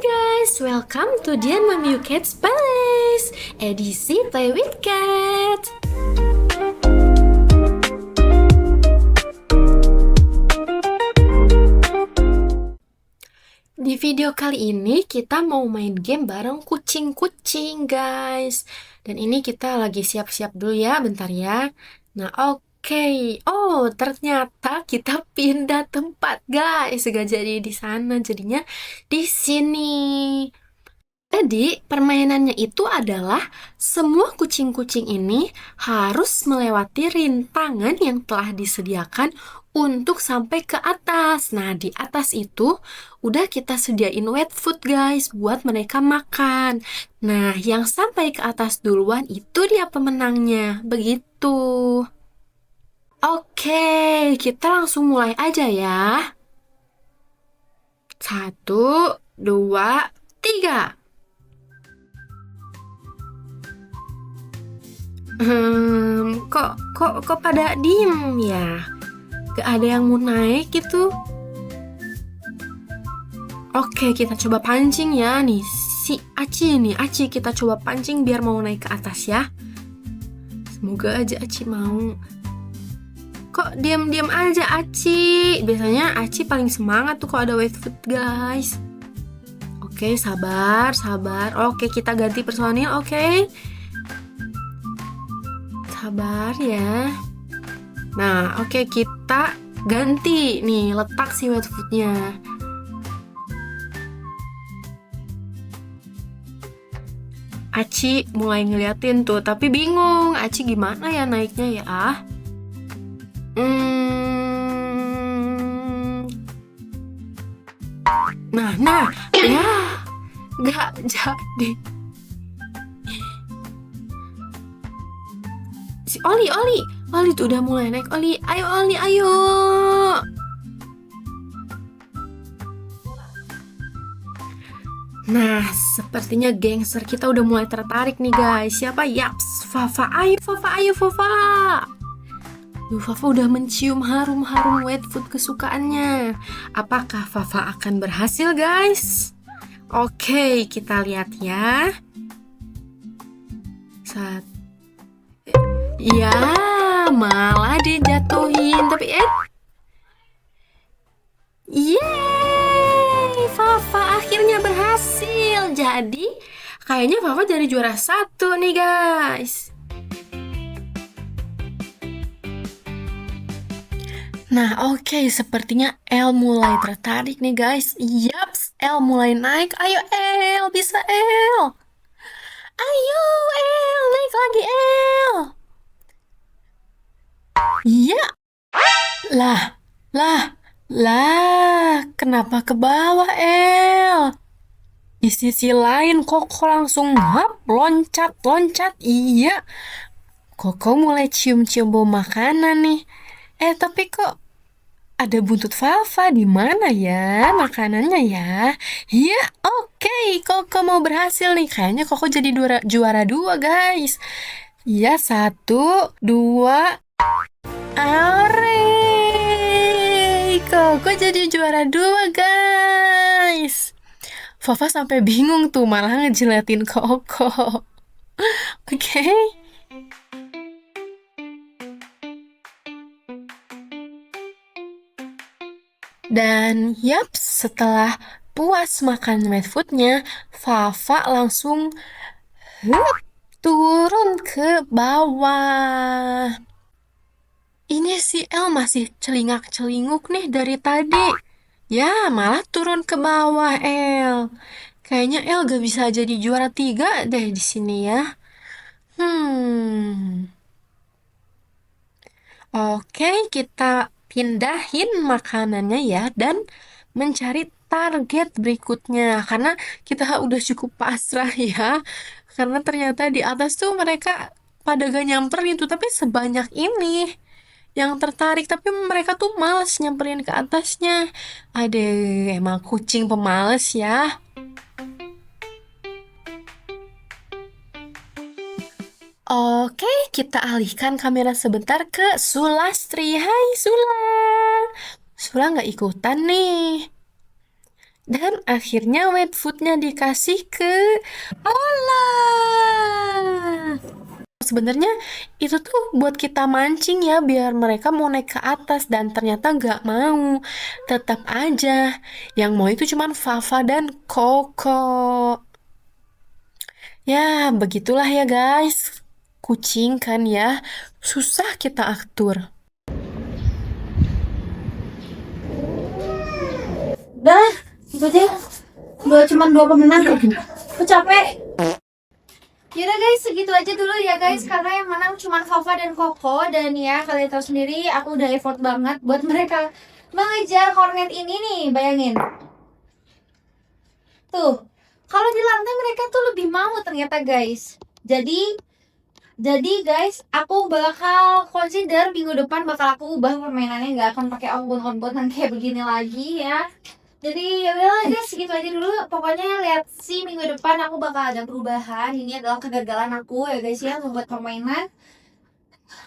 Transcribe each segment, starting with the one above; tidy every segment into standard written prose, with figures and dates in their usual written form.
guys, welcome to Dian Mamiu Cats Palace, edisi Play with Cat. Di video kali ini kita mau main game bareng kucing-kucing guys. Dan ini kita lagi siap-siap dulu ya, bentar ya. Nah oke. Oh ternyata kita pindah tempat guys. Gak jadi di sana, jadinya di sini. Jadi, permainannya itu adalah semua kucing-kucing ini harus melewati rintangan yang telah disediakan untuk sampai ke atas. Nah, di atas itu udah kita sediain wet food guys buat mereka makan. Nah, yang sampai ke atas duluan itu dia pemenangnya. Begitu. Oke, kita langsung mulai aja ya. 1, 2, 3. Kok pada diem ya? Gak ada yang mau naik gitu. Oke, kita coba pancing ya. Nih, si Aci nih. Aci kita coba pancing biar mau naik ke atas ya. Semoga aja Aci mau. Kok diam-diam aja Aci? Biasanya Aci paling semangat tuh kalau ada wet food guys. Oke, sabar. Oke, kita ganti personil, oke? Sabar ya. Nah, oke, kita ganti. Nih, letak si wet foodnya. Aci mulai ngeliatin tuh, tapi bingung. Aci gimana ya naiknya ya? Nah, ya, gak jadi. Si Oli tuh udah mulai naik. Oli, ayo. Nah, sepertinya gangster kita udah mulai tertarik nih guys. Siapa? Yaps, Fafa. Ayo Fafa. Fafa udah mencium harum-harum wet food kesukaannya. Apakah Fafa akan berhasil guys? Oke, kita lihat ya. Ya, malah dijatuhin. Tapi yeay, Fafa akhirnya berhasil. Jadi, kayaknya Fafa jadi juara 1 nih guys. Nah, oke, sepertinya El mulai tertarik nih guys. Yaps, El mulai naik. Ayo El, bisa El. Ayo El, naik lagi El. Iya. Lah, kenapa ke bawah, El? Di sisi lain, Koko langsung loncat. Iya. Koko mulai cium-cium bau makanan nih. Tapi kok ada buntut Fafa di mana ya makanannya ya? Iya, oke. Koko mau berhasil nih. Kayaknya Koko jadi juara 2, guys. Iya, 1, 2. Koko jadi juara 2 guys. Fafa sampai bingung tuh malah ngejilatin Koko. Oke. Dan yaps, setelah puas makan wet foodnya, Fafa langsung turun ke bawah. Ini si El masih celingak-celinguk nih dari tadi. Ya, malah turun ke bawah El. Kayaknya El gak bisa jadi juara 3 deh di sini ya. Oke, kita pindahin makanannya ya dan mencari target berikutnya. Karena kita udah cukup pasrah ya. Karena ternyata di atas tuh mereka pada gak nyamperin tuh, tapi sebanyak ini yang tertarik, tapi mereka tuh males nyamperin ke atasnya. Aduh, emang kucing pemalas ya. Oke, kita alihkan kamera sebentar ke Sulastri. Hai Sula. Sula nggak ikutan nih. Dan akhirnya wet foodnya dikasih ke Ola. Sebenarnya itu tuh buat kita mancing ya, biar mereka mau naik ke atas, dan ternyata nggak mau. Tetap aja, yang mau itu cuman Fafa dan Koko. Ya, begitulah ya guys. Kucing kan ya, susah kita atur. Udah, itu aja. Cuman dua pemenang. Aku capek. Yaudah guys, segitu aja dulu ya guys. Karena yang menang cuma Fafa dan Koko. Dan ya, kalian tahu sendiri, aku udah effort banget buat mereka mengejar kornet ini nih. Bayangin. Tuh, kalau di lantai mereka tuh lebih mau ternyata guys. Jadi guys, aku bakal consider minggu depan bakal aku ubah permainannya, nggak akan pakai ombon-ombonan kayak begini lagi ya. Jadi ya udahlah guys, segitu aja dulu. Pokoknya lihat sih minggu depan aku bakal ada perubahan. Ini adalah kegagalan aku ya guys ya, membuat permainan.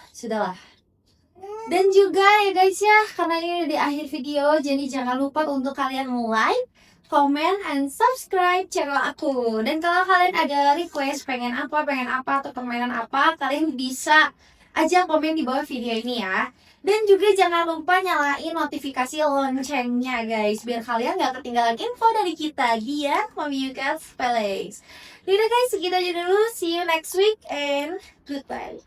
Sudahlah. Dan juga ya guys ya, karena ini udah di akhir video, jadi jangan lupa untuk kalian like, comment, and subscribe channel aku. Dan kalau kalian ada request pengen apa atau permainan apa, kalian bisa aja komen di bawah video ini ya. Dan juga jangan lupa nyalain notifikasi loncengnya guys, biar kalian gak ketinggalan info dari kita di Mommy Yuka's Palace. Yaudah guys, segitu aja dulu. See you next week and goodbye.